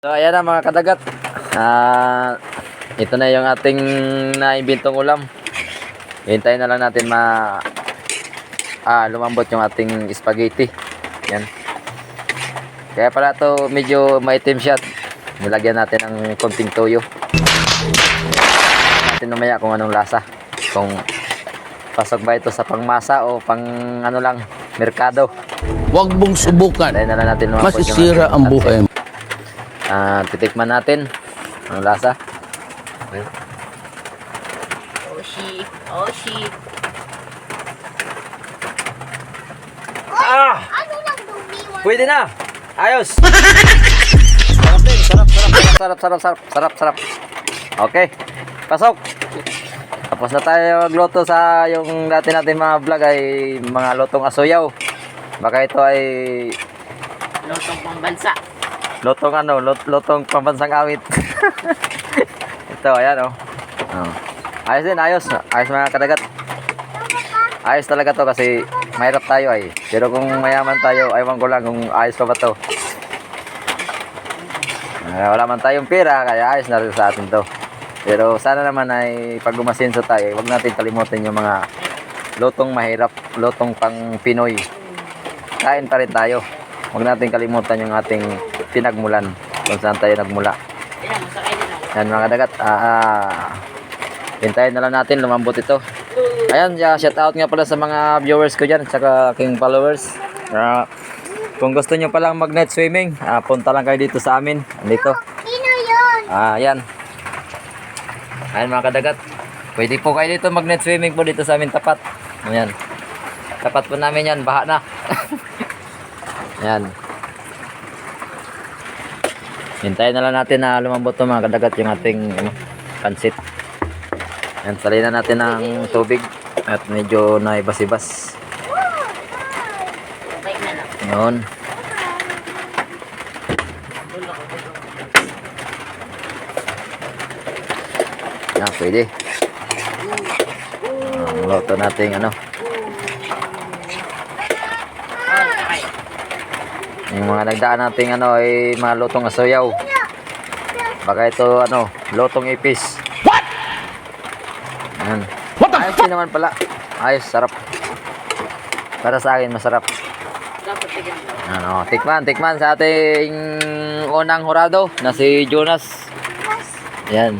So ayan na mga kadagat. Ito na yung ating naimbentong ulam. Hintayin na lang natin lumambot yung ating spaghetti. Yan. Kaya pala to medyo maitim siya. Nilagyan natin ng konting toyo. Natin mamaya kung anong lasa. Kung pasok ba ito sa pangmasa o pang ano lang, merkado. Huwag mong subukan. Hintayin na lang natin lumambot yung Masisira ang buhay mo. Titikman natin ang lasa. Oshi, Oshi. Ano lang dumiwan? Pwede na. Ayos. Sarap. Okay. Pasok. Tapos na tayo magluto sa yung dati natin mga vlog ay mga lutong asoyaw. Baka ito ay Lotong pambansa. lutong pambansang awit. Ito, ayan oh. Ayos din, ayos. Ayos mga kadagat. Ayos talaga to kasi mahirap tayo ay. Pero kung mayaman tayo, aywan ko lang kung ayos pa ba to. Wala man tayong pera, kaya ayos na rin sa atin to. Pero sana naman ay pag gumasinso tayo, huwag natin kalimutan yung mga lutong mahirap, lutong pang Pinoy. Kain pa rin tayo. Huwag natin kalimutan yung ating pinagmulan kung saan tayo nagmula. Yan, masakay din ako. Yan mga kadagat. Hintayin na lang natin lumambot ito. Ayan, shout out nga pala sa mga viewers ko dyan, saka aking followers. Kung gusto nyo palang mag net swimming, punta lang kayo dito sa amin. Dito. Sino yun? Ayan. Ayan mga kadagat. Pwede po kayo dito mag net swimming po dito sa amin tapat. Ayan. Tapat po namin yan, baha na. Ayan. Hintayin na lang natin na lumambot to mga kadagat yung ating pansit. Ayan, salinan natin ng tubig at medyo naibas-ibas. Bike na lang. Ngayon. Pwede. Ang luto natin Sakay. yung mga nagdaan nating ay mga lutong asoyaw. Baka ito lutong ipis. What? Ayan. Ayos din naman pala. Ayos, sarap. Para sa akin masarap. Dapat tignan. Tikman sa ating unang hurado na si Jonas. Ayan.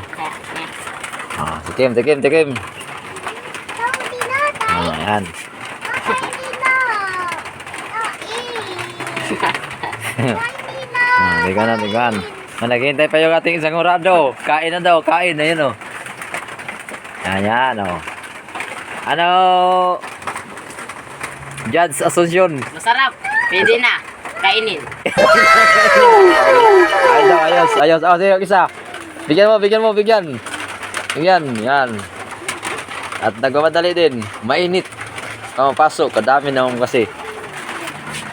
Tikim. Saudi na tayo. Ayan. Saudi na. Saudi na. Tingnan. Naghihintay pa yung ating isang hurado. Kain na daw, kain. Ayun Ayan Judge Asuncion. Masarap. Pwede na. Kainin. Ayos. Sige, isa. Bigyan. Yan. At nagmamadali din. Mainit. Pasok. Kadami naman kasi.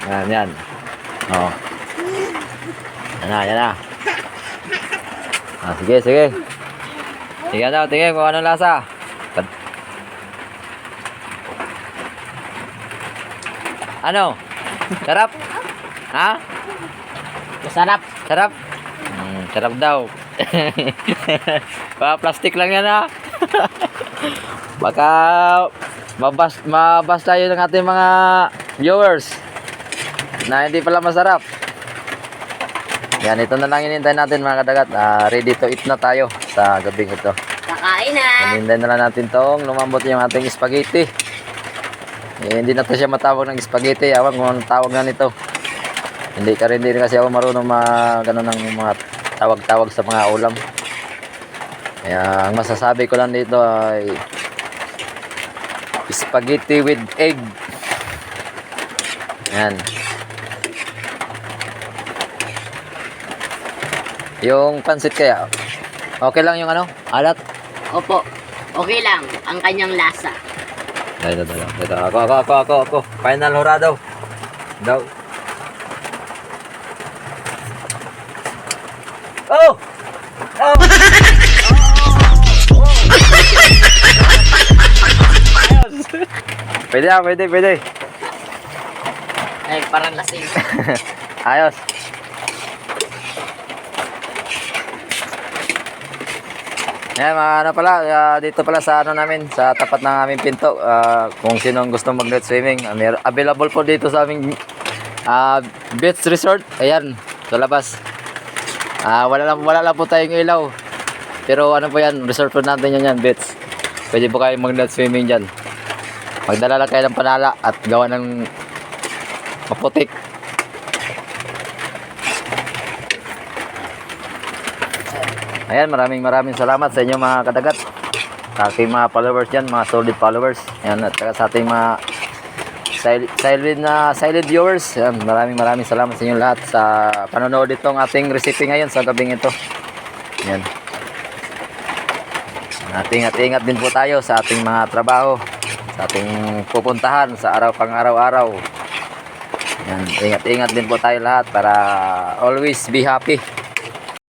Yan. Yan na. Sige. Tingnan kung anong lasa. Sarap? Ha? Masarap. Sarap? Sarap daw. Plastic lang yan ha. Baka mabas tayo ng ating mga viewers na hindi pala masarap. Yan, ito na lang hinintay natin mga kadagat. Ready to eat na tayo sa gabing ito. Kakain na. Hinintay na lang natin tong lumambot yung ating spaghetti. Hindi na to siya matawag ng spaghetti. Awan kung anong tawag na nito. Hindi rin kasi ako marunong gano'n ng mga tawag-tawag sa mga ulam. Kaya ang masasabi ko lang dito ay spaghetti with egg. Yan. Yung pansit kaya, okay lang yung alat? Opo. Okay lang. Ang kanyang lasa. Dito. Ako. Final hurado. Daw. Oh! Pwede. Ay, parang lasing. Ayos. Yan, mga ano pala, dito pala sa ano namin, sa tapat ng aming pinto, kung sinong gusto mag-net swimming, available po dito sa aming beach resort. Ayan, sa labas. Wala lang po tayong ilaw. Pero ano po yan, resort po natin yan, beach. Pwede po kayo mag-net swimming dyan. Magdala lang kayo ng panala at gawa ng maputik. Ayan, maraming salamat sa inyo mga kadagat. Sa ating mga followers dyan, mga solid followers. Ayan, at saka sa ating mga silent viewers. Ayan, maraming salamat sa inyo lahat sa panonood itong ating recipe ngayon sa gabing ito. Ayan. Ingat din po tayo sa ating mga trabaho, sa ating pupuntahan sa pang-araw-araw. Ayan, ingat din po tayo lahat para always be happy.